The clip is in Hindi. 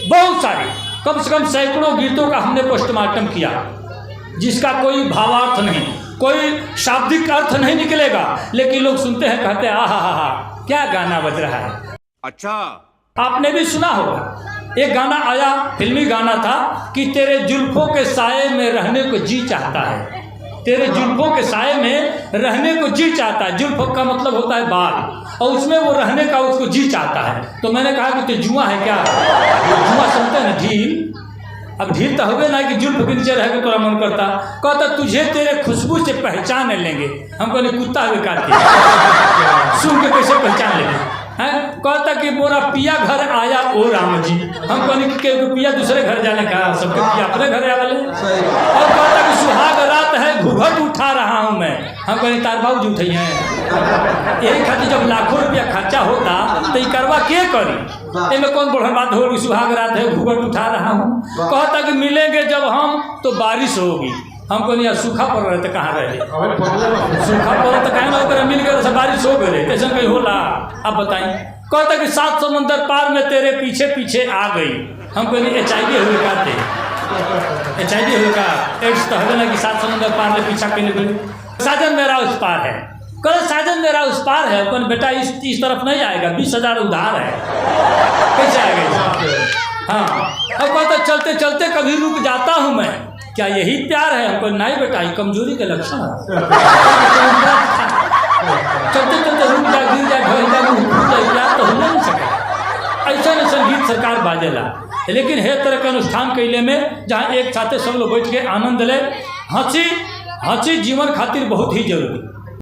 बहुत सारे, कम से कम सैकड़ों गीतों का हमने पोस्टमार्टम किया, जिसका कोई भावार्थ नहीं, कोई शाब्दिक अर्थ नहीं निकलेगा, लेकिन लोग सुनते हैं, कहते हैं आहा क्या गाना बज रहा है। अच्छा, आपने भी सुना होगा, एक गाना आया, फिल्मी गाना था कि तेरे जुल्फों के साए में रहने को जी चाहता है, तेरे जुल्फों के साए में रहने को जी चाहता है। जुल्फ का मतलब होता है बाल, और उसमें वो रहने का उसको जी चाहता है। तो मैंने कहा कि तो जुआ है क्या? जुआ सुनते हैं ना, ढील। अब ढील तो होगे ना कि जुल्फ के नीचे रह के तोरा मन करता, कहता तुझे तेरे खुशबू से पहचान लेंगे। हमको नहीं, कुत्ता हुए काटते सुन के कैसे पहचान लेंगे हैं? कहता कि मोरा पिया घर आया ओ राम जी। हमको नहीं कि पिया दूसरे घर जाने का, सबके पिया अपने घर आया वाले। और कहता कि सुहाग रात है घूंघट उठा रहा हूँ मैं। हमको नहीं, तार बाबू उठे हैं यही खातिर जब लाखों रुपया खर्चा होता तो ये करवा के करी? इनमें कौन बढ़िया बात होगी? सुहाग रात है घूंघट उठा रहा हूँ। कहता कि मिलेंगे जब हम तो बारिश होगी। हमको नहीं, सूखा पड़ रहे थे, कहाँ रहे? सूखा पड़ रहा तो कहीं ना होकर मिल गए, बारिश हो गए, कैसे कहीं होला? अब बताइए। कहता कि 7 समुंदर पार में तेरे पीछे पीछे आ गई। हमको नहीं, HIV हुए का थे, HIV हुए का, एड्स तो हमें ना कि 7 समुंदर पार में पीछा के लिए साजन मेरा उस पार है। कल साजन मेरा उस पार है, अपन बेटा इस तरफ नहीं आएगा, 20,000 उधार है, कैसे आएगा? हाँ, अब कहता चलते चलते कभी रुक जाता हूँ मैं, क्या यही प्यार है? हमको नहीं बेटा, ये कमजोरी के लक्षण है। चलते चलते रुक जा, गिर जा, ढल जा, प्यार तो हो नहीं सके। ऐसा न संगीत सरकार बाजेला, लेकिन है तरह के अनुष्ठान कैले में जहाँ एक साथे सब लोग बैठ के आनंद ले। हंसी जीवन खातिर बहुत ही जरूरी।